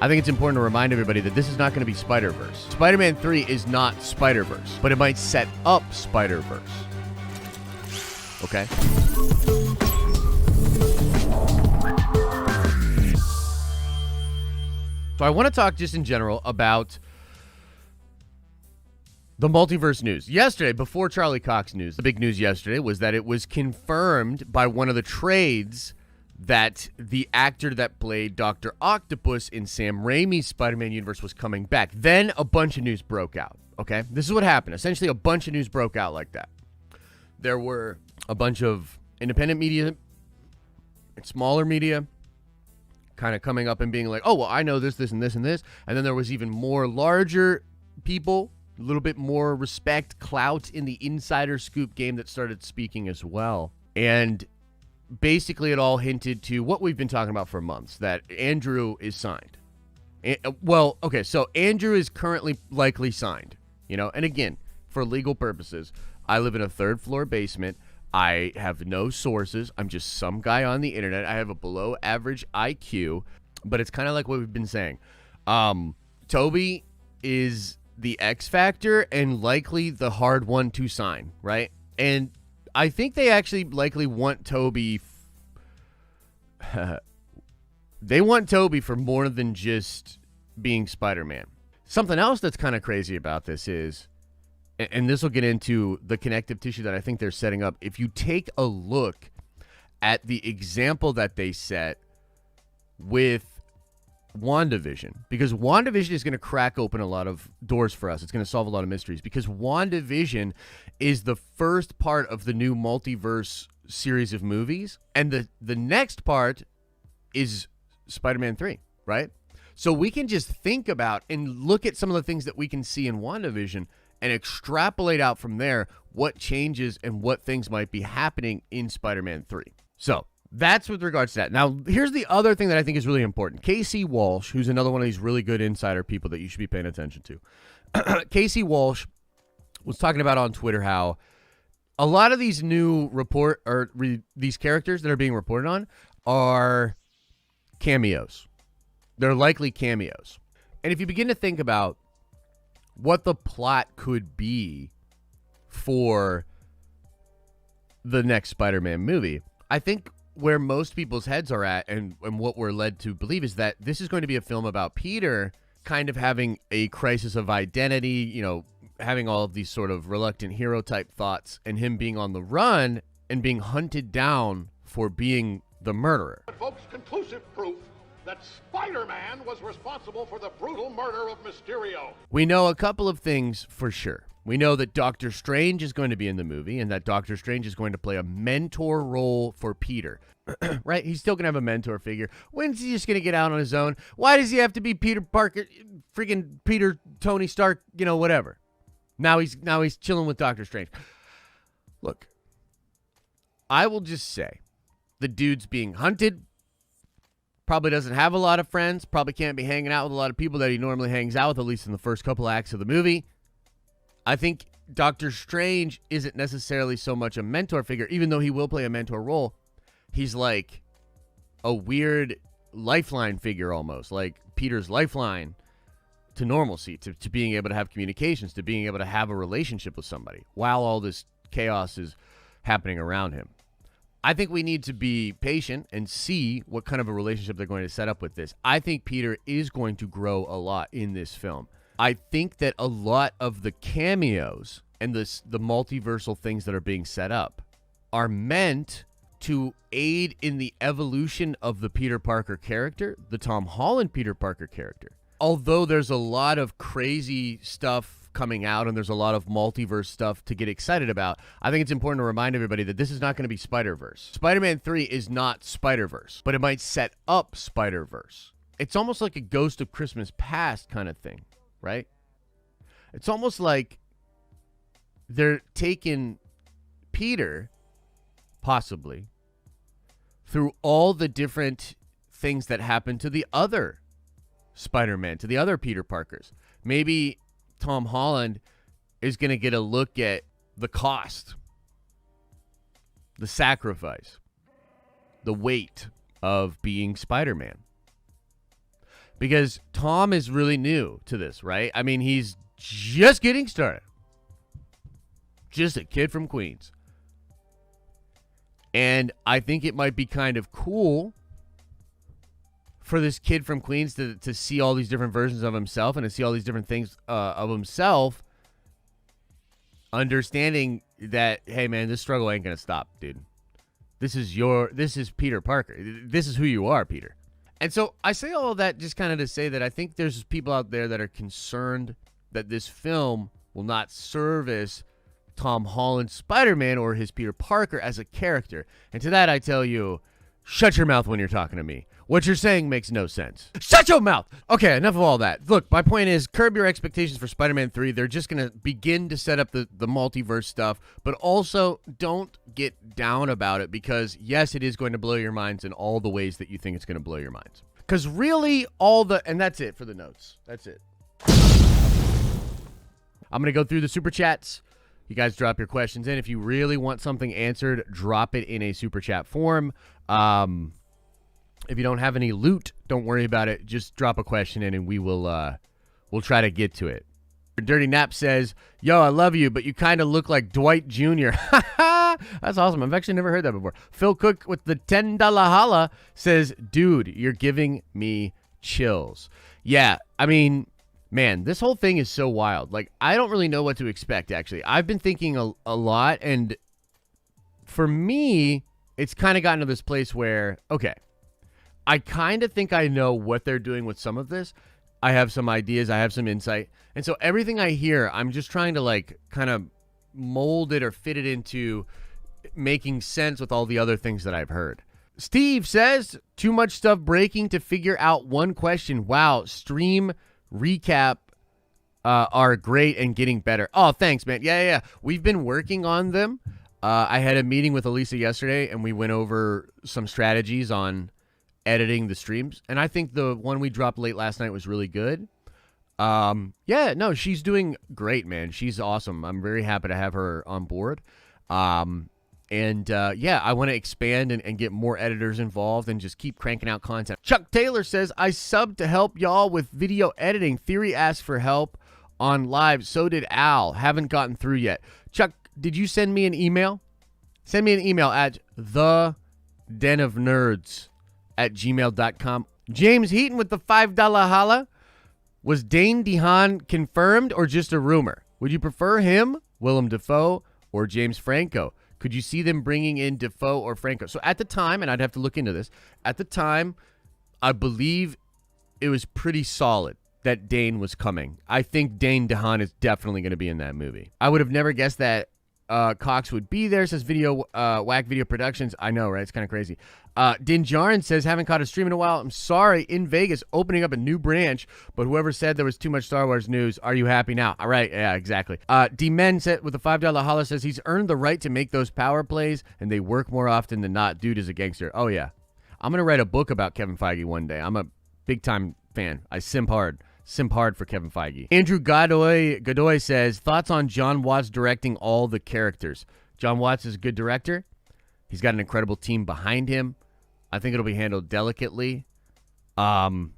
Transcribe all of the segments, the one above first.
I think it's important to remind everybody that this is not going to be Spider-Verse. Spider-Man 3 is not Spider-Verse, but it might set up Spider-Verse. Okay? So I want to talk just in general about the multiverse news. Yesterday, before Charlie Cox news, the big news yesterday was that it was confirmed by one of the trades that the actor that played Dr. Octopus in Sam Raimi's Spider-Man universe was coming back. Then a bunch of news broke out, okay? This is what happened. Essentially, a bunch of news broke out like that. There were a bunch of independent media and smaller media kind of coming up and being like, oh, well, I know this, this, and this, and this. And then there was even more larger people, a little bit more respect, clout in the insider scoop game that started speaking as well. And basically it all hinted to what we've been talking about for months, that Andrew is signed. Well, okay, so Andrew is currently likely signed, you know, and again, for legal purposes, I live in a third floor basement. I have no sources. I'm just some guy on the internet. I have a below average IQ, but it's kind of like what we've been saying. Tobey is the X factor and likely the hard one to sign, right? And I think they actually likely want Tobey. They want Tobey for more than just being Spider-Man. Something else that's kind of crazy about this is, and this will get into the connective tissue that I think they're setting up. If you take a look at the example that they set with WandaVision, because WandaVision is going to crack open a lot of doors for us. It's going to solve a lot of mysteries, because WandaVision is the first part of the new multiverse series of movies, and the next part is Spider-Man 3, right? So we can just think about and look at some of the things that we can see in WandaVision and extrapolate out from there what changes and what things might be happening in Spider-Man 3. So that's with regards to that. Now, here's the other thing that I think is really important. Casey Walsh, who's another one of these really good insider people that you should be paying attention to. Casey Walsh was talking about on Twitter how a lot of these new these characters that are being reported on are cameos. They're likely cameos. And if you begin to think about what the plot could be for the next Spider-Man movie, I think where most people's heads are at and what we're led to believe is that this is going to be a film about Peter kind of having a crisis of identity, you know, having all of these sort of reluctant hero type thoughts, and him being on the run and being hunted down for being the murderer. But folks, conclusive proof that Spider-Man was responsible for the brutal murder of Mysterio. We know a couple of things for sure. We know that Doctor Strange is going to be in the movie, and that Doctor Strange is going to play a mentor role for Peter. Right? He's still going to have a mentor figure. When's he just going to get out on his own? Why does he have to be Peter Parker, freaking Peter, Tony Stark, you know, whatever? Now he's chilling with Doctor Strange. Look, I will just say the dude's being hunted. Probably doesn't have a lot of friends. Probably can't be hanging out with a lot of people that he normally hangs out with, at least in the first couple acts of the movie. I think Doctor Strange isn't necessarily so much a mentor figure, even though he will play a mentor role. He's like a weird lifeline figure almost, like Peter's lifeline to normalcy, to being able to have communications, to being able to have a relationship with somebody while all this chaos is happening around him. I think we need to be patient and see what kind of a relationship they're going to set up with this. I think Peter is going to grow a lot in this film. I think that a lot of the cameos and the multiversal things that are being set up are meant to aid in the evolution of the Peter Parker character, the Tom Holland Peter Parker character. Although there's a lot of crazy stuff coming out and there's a lot of multiverse stuff to get excited about, I think it's important to remind everybody that this is not going to be Spider-Verse. Spider-Man 3 is not Spider-Verse, but it might set up Spider-Verse. It's almost like a Ghost of Christmas Past kind of thing, right? It's almost like they're taking Peter, possibly, through all the different things that happened to the other Spider-Man, to the other Peter Parkers. Maybe Tom Holland is going to get a look at the cost, the sacrifice, the weight of being Spider-Man. Because Tom is really new to this, right? I mean, he's just getting started. Just a kid from Queens. And I think it might be kind of cool for this kid from Queens to see all these different versions of himself and to see all these different things of himself, understanding that, hey, man, this struggle ain't going to stop, dude. This is Peter Parker. This is who you are, Peter. And so I say all of that just kind of to say that I think there's people out there that are concerned that this film will not service Tom Holland's Spider-Man or his Peter Parker as a character. And to that I tell you, shut your mouth when you're talking to me. What you're saying makes no sense. Shut your mouth! Okay, enough of all that. Look, my point is, curb your expectations for Spider-Man 3. They're just going to begin to set up the multiverse stuff, but also don't get down about it because, yes, it is going to blow your minds in all the ways that you think it's going to blow your minds. Because really, and that's it for the notes. That's it. I'm going to go through the Super Chats. You guys drop your questions in. If you really want something answered, drop it in a Super Chat form. If you don't have any loot, don't worry about it. Just drop a question in and we'll try to get to it. Dirty Nap says, yo, I love you, but you kind of look like Dwight Jr. That's awesome. I've actually never heard that before. Phil Cook with the $10 holla says, dude, you're giving me chills. Yeah, I mean, man, this whole thing is so wild. Like, I don't really know what to expect, actually. I've been thinking a lot, and for me, it's kind of gotten to this place where, okay, I kind of think I know what they're doing with some of this. I have some ideas. I have some insight. And so everything I hear, I'm just trying to like kind of mold it or fit it into making sense with all the other things that I've heard. Steve says, too much stuff breaking to figure out one question. Wow, stream recap are great and getting better. Oh, thanks, man. Yeah. We've been working on them. I had a meeting with Elisa yesterday, and we went over some strategies on editing the streams, and I think the one we dropped late last night was really good. She's doing great, man. She's awesome. I'm very happy to have her on board. I want to expand and get more editors involved and just keep cranking out content. Chuck Taylor says, I subbed to help y'all with video editing. Theory asked for help on live. So did Al. Haven't gotten through yet. Chuck, did you send me an email? Send me an email at thedenofnerds@gmail.com. James Heaton with the $5 holla. Was Dane DeHaan confirmed or just a rumor? Would you prefer him, Willem Dafoe, or James Franco? Could you see them bringing in Dafoe or Franco? So at the time, and I'd have to look into this, at the time, I believe it was pretty solid that Dane was coming. I think Dane DeHaan is definitely going to be in that movie. I would have never guessed that Cox would be there, says Whack Video Productions. I know, right? It's kind of crazy. Dinjarin says, haven't caught a stream in a while. I'm sorry. In Vegas, opening up a new branch, but whoever said there was too much Star Wars news, are you happy now? All right. Yeah, exactly. D-Men said with a $5 holla says he's earned the right to make those power plays, and they work more often than not. Dude is a gangster. Oh, yeah. I'm going to write a book about Kevin Feige one day. I'm a big-time fan. I simp hard for Kevin Feige. Andrew Godoy says, thoughts on John Watts directing all the characters. John Watts is a good director. He's got an incredible team behind him. I think it'll be handled delicately. John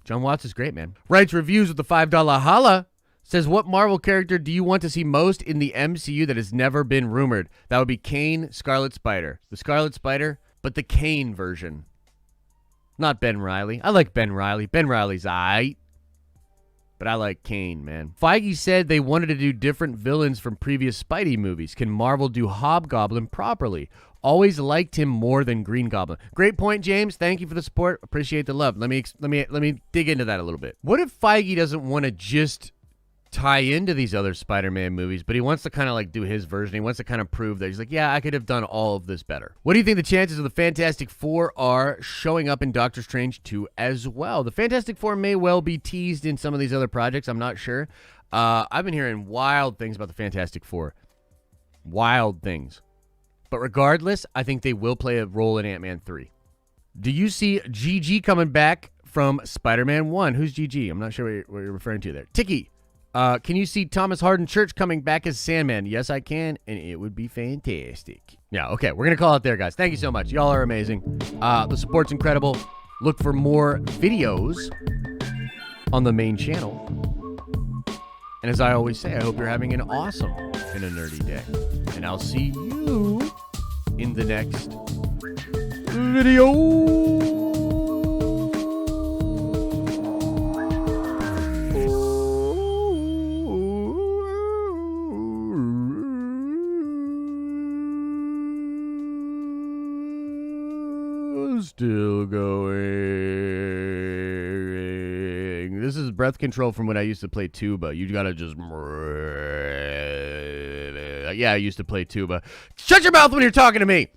Watts is great, man. Writes reviews with the $5 holla. Says, what Marvel character do you want to see most in the MCU that has never been rumored? That would be Kane, Scarlet Spider. The Scarlet Spider, but the Kane version. Not Ben Reilly. I like Ben Reilly. Ben Reilly's aight. But I like Kane, man. Feige said they wanted to do different villains from previous Spidey movies. Can Marvel do Hobgoblin properly? Always liked him more than Green Goblin. Great point, James. Thank you for the support. Appreciate the love. Let me dig into that a little bit. What if Feige doesn't want to just tie into these other Spider-Man movies, but he wants to kind of like do his version. He wants to kind of prove that he's like, yeah, I could have done all of this better. What do you think the chances of the Fantastic Four are showing up in Doctor Strange 2 as well? The Fantastic Four may well be teased in some of these other projects. I'm not sure. I've been hearing wild things about the Fantastic Four. Wild things. But regardless, I think they will play a role in Ant-Man 3. Do you see GG coming back from Spider-Man 1? Who's GG? I'm not sure what you're referring to there. Tiki. Can you see Thomas Harden Church coming back as Sandman? Yes, I can, and it would be fantastic. Yeah, okay, we're going to call it there, guys. Thank you so much. Y'all are amazing. The support's incredible. Look for more videos on the main channel. And as I always say, I hope you're having an awesome and a nerdy day. And I'll see you in the next video. Still going. This is breath control from when I used to play tuba. You gotta just. Yeah, I used to play tuba. Shut your mouth when you're talking to me.